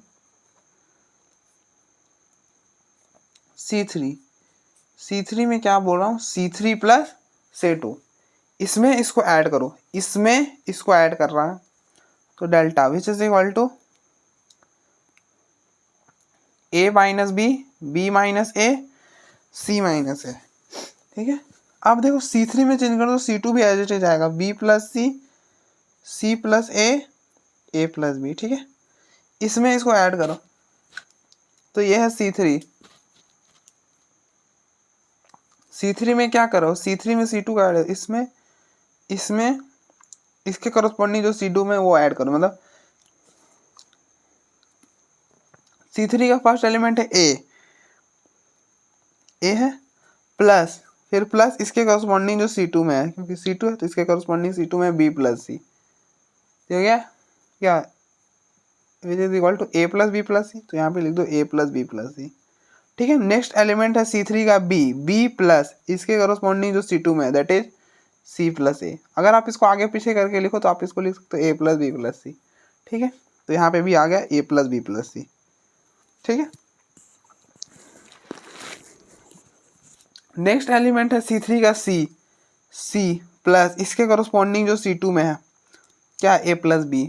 C3 में क्या बोल रहा हूँ, C3 प्लस C2, इसमें इसको ऐड करो, इसमें इसको ऐड कर रहा है, तो delta which is equal to A minus B, B minus A, C minus A. ठीक है, अब देखो C3 में चेंज कर दो, C2 भी एज इट इज आएगा, B plus C, C plus A plus B. ठीक है, इसमें इसको ऐड करो, तो ये है C3 में क्या करो, C3 में C2 का ऐड, इसमें इसके करस्पॉन्डिंग जो C2 में वो ऐड करो, मतलब C3 का फर्स्ट एलिमेंट है ए है, प्लस फिर प्लस इसके करस्पॉन्डिंग जो C2 में है, क्योंकि C2 है तो इसके करस्पॉन्डिंग C2 में B प्लस सी, हो गया क्या, which is equal to A plus B plus C, तो यहाँ पे लिख दो A plus B plus C. ठीक है, नेक्स्ट एलिमेंट है C3 का B प्लस इसके करस्पॉन्डिंग जो C2 में है दैट इज C प्लस ए। अगर आप इसको आगे पीछे करके लिखो तो आप इसको लिख सकते हो A plus B plus C. ठीक है, तो यहाँ पे भी आ गया A plus B plus C. ठीक है, नेक्स्ट एलिमेंट है C3 का C प्लस इसके करस्पॉन्डिंग जो C2 में है क्या, A प्लस बी।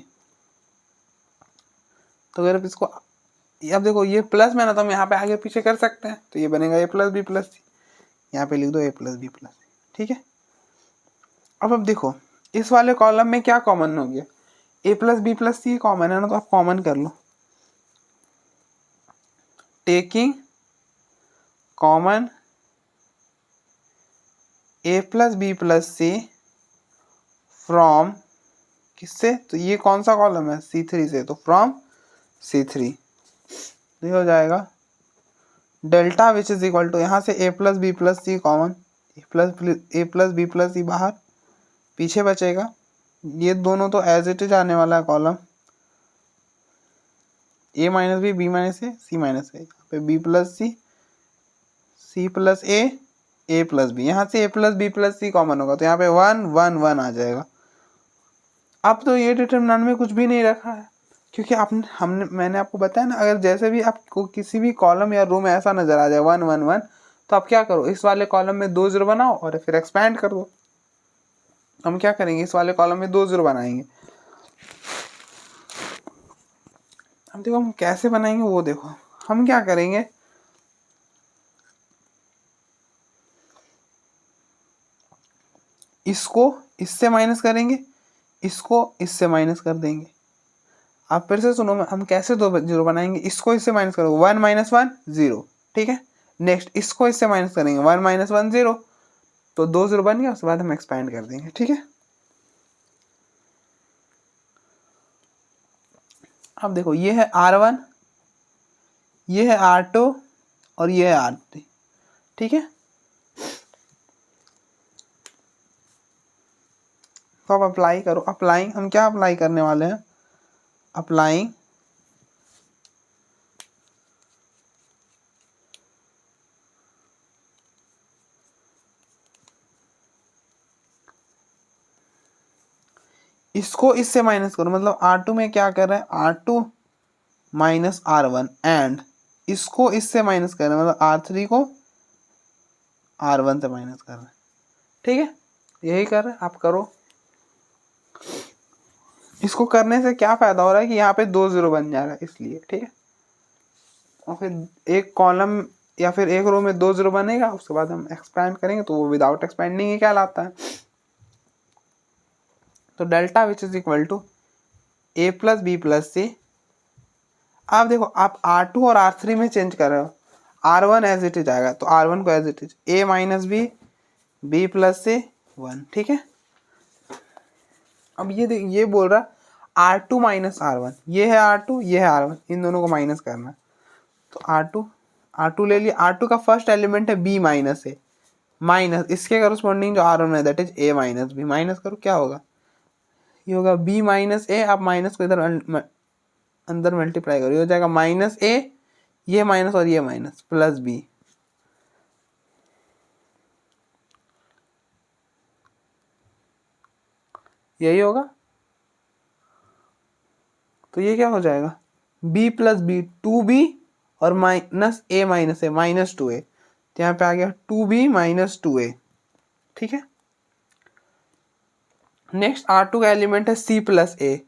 तो अगर आप इसको, अब देखो ये प्लस में ना, तो हम यहाँ पे आगे पीछे कर सकते हैं, तो ये बनेगा A प्लस बी प्लस सी, यहाँ पे लिख दो A plus B plus C. ठीक है, अब देखो इस वाले कॉलम में क्या कॉमन हो गया, A plus B plus C common है ना, तो आप कॉमन कर लो, taking common A plus B plus C from किससे, तो ये कौन सा कॉलम है, C3 से, तो फ्रॉम C3, ये हो जाएगा delta which is equal to, यहाँ से A plus B plus C common, A plus B plus C बाहर, पीछे बचेगा ये दोनों तो एज इट इज आने वाला है column, A minus B minus A, C minus A, यहाँ पे B plus C plus A plus B, यहाँ से A plus B plus C common होगा, तो यहाँ पे 1 1 1 आ जाएगा। अब तो ये डिटरमिनेंट में कुछ भी नहीं रखा है, क्योंकि मैंने आपको बताया ना, अगर जैसे भी आपको किसी भी कॉलम या रो में ऐसा नजर आ जाए 1 1 1, तो आप क्या करो, इस वाले कॉलम में 2 0 बनाओ और फिर एक्सपैंड कर दो। हम क्या करेंगे, इस वाले कॉलम में 2 0 बनाएंगे। अब देखो हम कैसे बनाएंगे वो देखो, हम क्या करेंगे, इसको इससे माइनस करेंगे, इसको इससे माइनस कर देंगे। आप फिर से सुनो, हम कैसे 2 जीरो बनाएंगे, इसको इससे माइनस करो, 1 - 1 0, ठीक है। नेक्स्ट इसको इससे माइनस करेंगे, 1 - 1 0, तो 2 जीरो बन गया। उसके बाद हम एक्सपैंड कर देंगे, ठीक है। अब देखो ये है R1, ये है R2 और ये है R3, ठीक है। तो अब अप्लाई करो। अप्लाइंग, हम क्या अप्लाई करने वाले हैं, अप्लाइंग इसको इससे माइनस करो, मतलब R2 में क्या कर रहे हैं, R2 माइनस R1, एंड इसको इससे माइनस कर रहे हैं, मतलब R3 को R1 से माइनस कर रहे हैं, ठीक है। यही कर रहे हैं, आप करो। इसको करने से क्या फायदा हो रहा है कि यहाँ पे 2 जीरो बन जा रहा है, इसलिए, ठीक है। और फिर एक कॉलम या फिर एक रो में 2 जीरो बनेगा, उसके बाद हम एक्सपैंड करेंगे तो वो विदाउट एक्सपैंडिंग ही कहलाता है। तो delta which is equal to A plus B plus C. आप देखो, आप R2 और R3 में चेंज कर रहे हो, R1 एज इट इज आएगा, तो R1 को as it is A minus B, B plus C 1, ठीक है। अब ये बोल रहा R2 माइनस R1, ये है R2, ये है R1, इन दोनों को माइनस करना है। तो R2 ले लिया। R2 का फर्स्ट एलिमेंट है B माइनस ए, माइनस इसके करस्पॉन्डिंग जो R1 है that is A minus B, minus करो, क्या होगा, ये होगा B माइनस ए। आप माइनस को इधर अंदर मल्टीप्लाई करो, ये हो जाएगा माइनस ए, ये माइनस और ये माइनस, प्लस बी। यही होगा। तो ये क्या हो जाएगा, b प्लस बी, 2b और minus A minus A, minus 2a। तो यहाँ पे आ गया 2b माइनस 2a, ठीक है। नेक्स्ट R2 का एलिमेंट है c plus A,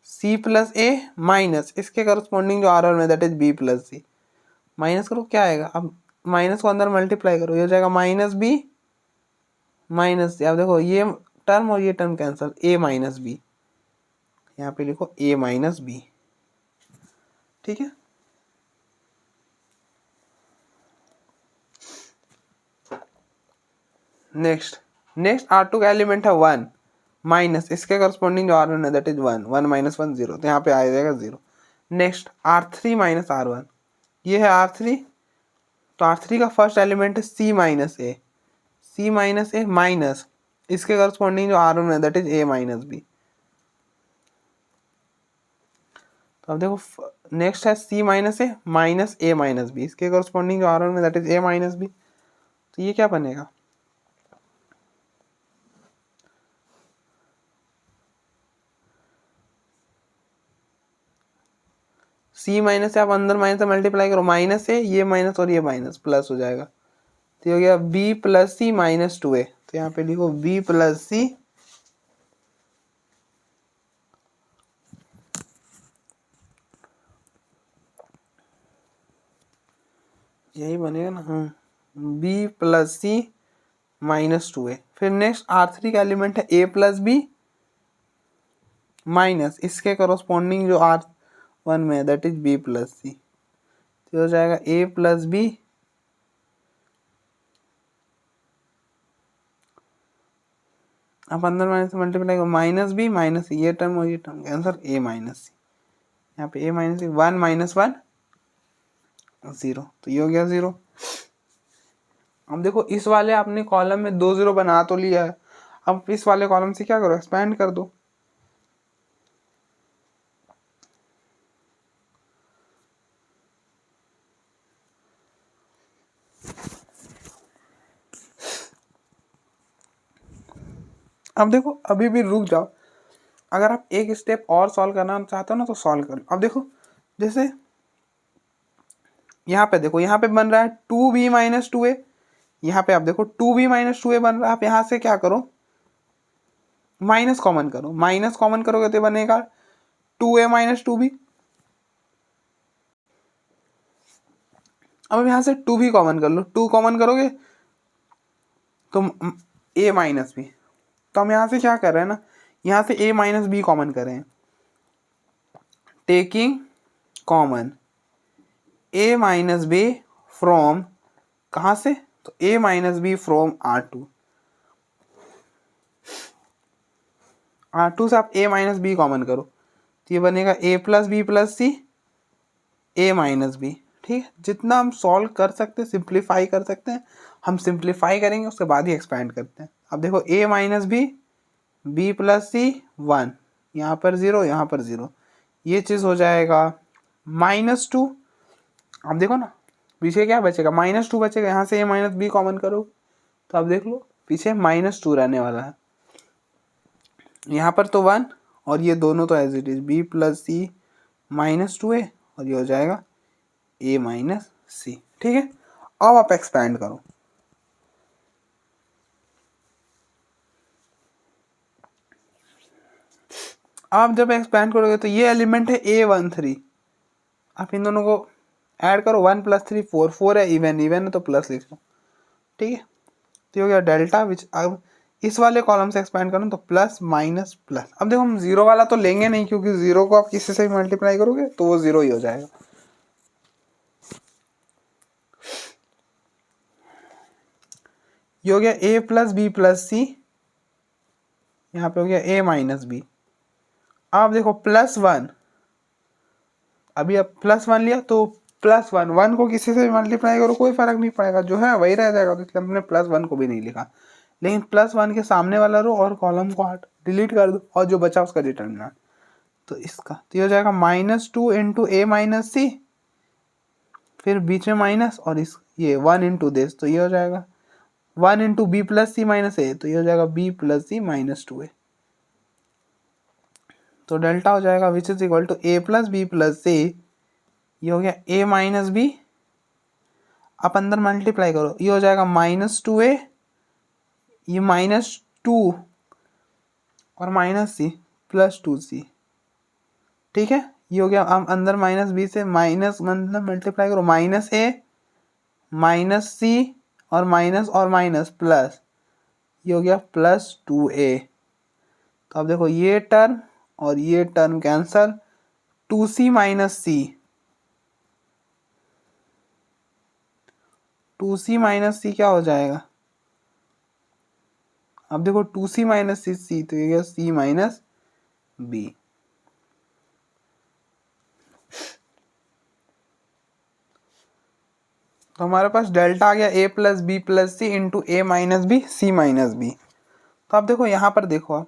c plus A minus इसके करस्पॉन्डिंग जो R1 है that is b plus C, minus करो, क्या आएगा, अब माइनस को अंदर मल्टीप्लाई करो, ये हो जाएगा माइनस बी माइनस सी। अब देखो ये टर्म और ये term cancel, a minus B, यहाँ पे लिखो a माइनस बी, ठीक है। नेक्स्ट R2 का एलिमेंट है 1 माइनस इसके करस्पॉन्डिंग जो R1 है दैट इज 1, 1 माइनस 1 0, तो यहाँ पे आ जाएगा 0। नेक्स्ट R3 माइनस R1, ये है R3, तो R3 का फर्स्ट एलिमेंट है C minus A, C minus A minus इसके करस्पॉन्डिंग जो R1 है that is A minus B. तो अब देखो नेक्स्ट है C minus A minus A minus B, इसके करस्पॉन्डिंग जो R1 है that is A minus B. तो ये क्या बनेगा, C माइनस से आप अंदर माइनस से मल्टीप्लाई करो, माइनस है, ये माइनस और ये माइनस, प्लस हो जाएगा। तो ये हो गया b plus C minus 2a। तो यहाँ पे लिखो b प्लस सी यही बनेगा ना, हाँ, b plus C minus 2a। फिर नेक्स्ट R3 का एलिमेंट है a प्लस बी माइनस इसके करोस्पॉन्डिंग जो R1 में है that is b plus C. तो हो जाएगा a प्लस बी आप अंदर माइनस मल्टीप्लाई करो, माइनस बी माइनस ये टर्म और ये टर्म आंसर a माइनस सी। यहाँ पे a माइनस सी, 1 माइनस 1 0, तो ये हो गया 0। अब देखो इस वाले आपने कॉलम में 2 जीरो बना तो लिया है, अब इस वाले कॉलम से क्या करो, एक्सपैंड कर दो। अब देखो अभी भी रुक जाओ, अगर आप एक स्टेप और सॉल्व करना चाहते हो ना तो सॉल्व कर लो। अब देखो जैसे यहाँ पे देखो, यहाँ पे बन रहा है 2b माइनस 2a, यहाँ पे आप देखो 2b माइनस 2a बन रहा है। आप यहाँ से क्या करो, माइनस कॉमन करो, माइनस कॉमन करोगे तो बनेगा 2a माइनस 2b। अब यहाँ से 2b कॉमन कर लो, 2 कॉमन करोगे तो a माइनस बी। तो हम यहाँ से क्या कर रहे हैं ना, यहाँ से a माइनस बी कॉमन कर रहे हैं, taking common a minus B from, कहाँ से, तो a minus B from R2। R2 से आप a माइनस बी कॉमन करो तो ये बनेगा a plus B plus C a minus B. ठीक है, जितना हम सॉल्व कर सकते हैं, सिंप्लीफाई कर सकते हैं, हम सिंप्लीफाई करेंगे, उसके बाद ही एक्सपैंड करते हैं। अब देखो a minus B, B plus C 1, यहाँ पर 0, यहाँ पर 0, ये चीज़ हो जाएगा -2। अब देखो ना पीछे क्या बचेगा, -2 बचेगा, यहाँ से a माइनस बी कॉमन करो तो अब देख लो पीछे -2 रहने वाला है, यहाँ पर तो 1 और ये दोनों तो as it is b plus C -2a और ये हो जाएगा a माइनस सी। ठीक है, अब आप एक्सपैंड करो। आप जब एक्सपैंड करोगे तो ये एलिमेंट है a13, आप इन दोनों को ऐड करो, 1 + 3 4, 4 है, इवन है तो प्लस लिख लो। ठीक है, तो ये हो गया डेल्टा विच। अब इस वाले कॉलम से एक्सपैंड करूँ तो प्लस माइनस प्लस। अब देखो हम जीरो वाला तो लेंगे नहीं, क्योंकि जीरो को आप किसी से भी मल्टीप्लाई करोगे तो वो जीरो ही हो जाएगा। ये हो गया a प्लस बी प्लस सी, यहाँ पे हो गया a माइनस बी। अब देखो +1, अभी अब +1 लिया तो +1, 1 को किसी से भी मल्टीप्लाई करो कोई फर्क नहीं पड़ेगा, जो है वही रह जाएगा, तो इसलिए हमने +1 को भी नहीं लिखा। लेकिन +1 के सामने वाला रो और कॉलम को डिलीट कर दो और जो बचा उसका डिटर्मिनेंट, तो इसका तो ये हो जाएगा -2 इंटू a माइनस सी, फिर बीच में माइनस और इस ये 1 इंटू दिस, तो ये हो जाएगा 1 into B plus C minus ए, तो ये हो जाएगा b प्लस सी -2a। तो डेल्टा हो जाएगा which is equal to a plus B plus C, ये हो गया a माइनस बी, आप अंदर मल्टीप्लाई करो, ये हो जाएगा -2a, ये -2 और -c +2c। ठीक है, ये हो गया, आप अंदर -b से माइनस मतलब मल्टीप्लाई करो, -a -c और माइनस प्लस, ये हो गया +2a। तो अब देखो ये टर्म और ये टर्म कैंसल, 2c माइनस सी, 2c माइनस सी क्या हो जाएगा, अब देखो 2c माइनस सी, तो ये गया c माइनस बी। तो हमारे पास डेल्टा आ गया a plus B plus C into A minus B C minus B. तो अब देखो यहाँ पर देखो, आप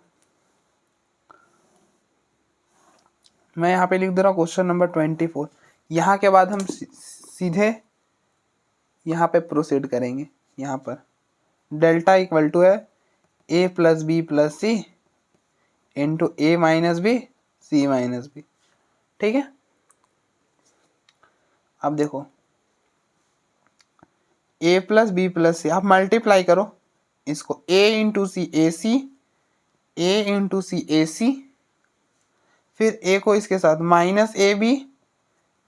मैं यहाँ पे लिख दे रहा हूँ क्वेश्चन नंबर 24। यहाँ के बाद हम सीधे यहाँ पे प्रोसीड करेंगे। यहाँ पर डेल्टा इक्वल टू है a plus B plus C into A minus B C minus B. ठीक है, अब देखो a plus B plus C, आप मल्टीप्लाई करो इसको, a into C A C, a into C A C, फिर a को इसके साथ माइनस ए बी,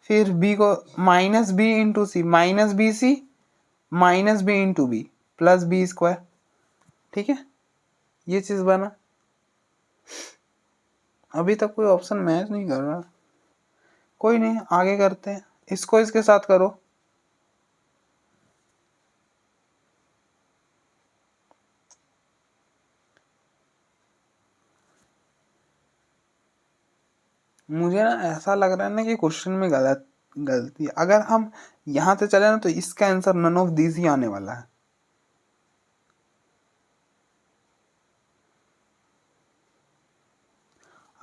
फिर b को minus B into C minus B C minus B into B plus B square. ठीक है, ये चीज बना। अभी तक कोई ऑप्शन मैच नहीं कर रहा, कोई नहीं, आगे करते हैं, इसको इसके साथ करो, मुझे ना ऐसा लग रहा है ना कि क्वेश्चन में गलती, अगर हम यहाँ से चले ना तो इसका आंसर नन ऑफ दिस ही आने वाला है।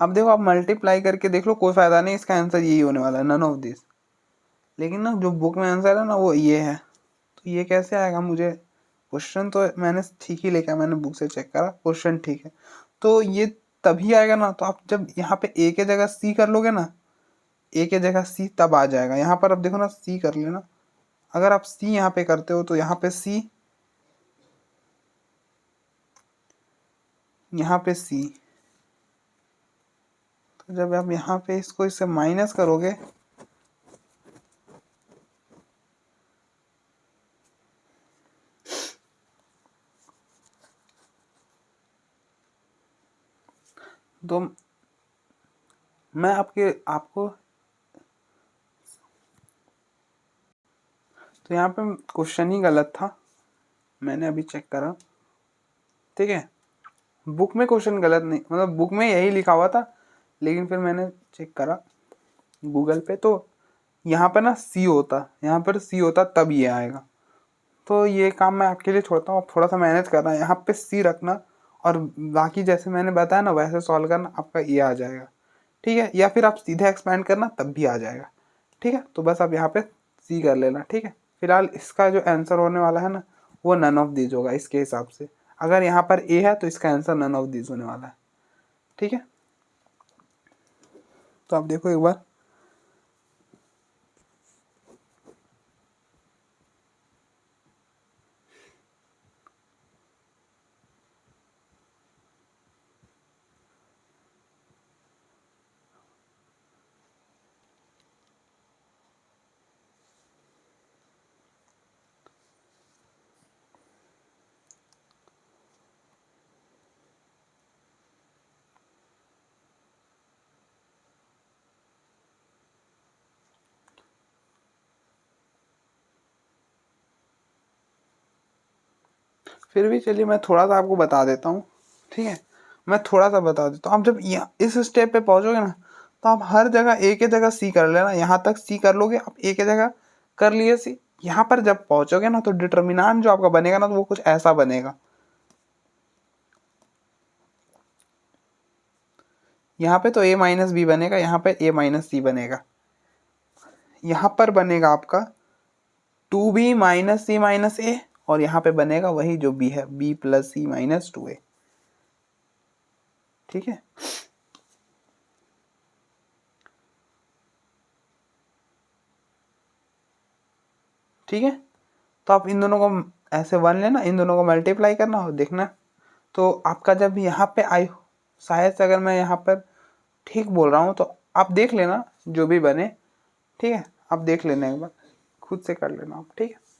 अब देखो आप मल्टीप्लाई करके देख लो, कोई फायदा नहीं, इसका आंसर यही होने वाला है, नन ऑफ दिस। लेकिन ना जो बुक में आंसर है ना वो ये है, तो ये कैसे आएगा, मुझे क्वेश्चन तो मैंने ठीक ही लिखा, मैंने बुक से चेक करा, क्वेश्चन ठीक है, तो ये तभी आएगा ना, तो आप जब यहाँ पे ए के जगह सी कर लोगे ना, ए के जगह सी तब आ जाएगा। यहाँ पर अब देखो ना सी कर लेना, अगर आप सी यहाँ पे करते हो तो यहाँ पे सी, यहाँ पे सी, तो जब आप यहाँ पे इसको इससे माइनस करोगे तो मैं आपको तो यहाँ पे क्वेश्चन ही गलत था, मैंने अभी चेक करा, ठीक है। बुक में क्वेश्चन गलत नहीं, मतलब बुक में यही लिखा हुआ था, लेकिन फिर मैंने चेक करा गूगल पे, तो यहाँ पर ना सी होता, यहाँ पर सी होता तब ये आएगा। तो ये काम मैं आपके लिए छोड़ता हूँ, आप थोड़ा सा मैनेज करना, यहाँ पे सी रखना और बाकी जैसे मैंने बताया ना वैसे सॉल्व करना, आपका ये आ जाएगा, ठीक है। या फिर आप सीधे एक्सपेंड करना तब भी आ जाएगा, ठीक है। तो बस आप यहाँ पे सी कर लेना, ठीक है। फिलहाल इसका जो आंसर होने वाला है ना वो नन ऑफ दीज होगा इसके हिसाब से। अगर यहाँ पर ए है तो इसका आंसर नन ऑफ दीज होने वाला है, ठीक है। तो आप देखो एक बार, फिर भी चलिए मैं थोड़ा सा आपको बता देता हूँ, ठीक है। मैं थोड़ा सा बता देता हूँ, आप जब इस स्टेप पे पहुंचोगे ना तो आप हर जगह एक ही जगह सी कर लेना, यहाँ तक सी कर लोगे आप, एक ही जगह कर लिए सी। यहाँ पर जब पहुंचोगे ना तो डिटर्मिनेंट जो आपका बनेगा ना तो वो कुछ ऐसा बनेगा, यहाँ पे तो a माइनस बी बनेगा, यहाँ पे a माइनस सी बनेगा, यहाँ पर बनेगा आपका 2b माइनस सी माइनस ए, और यहाँ पे बनेगा वही जो b है, b plus C minus 2a, ठीक है। ठीक है, तो आप इन दोनों को ऐसे 1 लेना, इन दोनों को मल्टीप्लाई करना और देखना, तो आपका जब यहाँ पे आई, शायद से अगर मैं यहाँ पर ठीक बोल रहा हूँ तो आप देख लेना जो भी बने, ठीक है। आप देख लेना एक बार, खुद से कर लेना आप, ठीक है।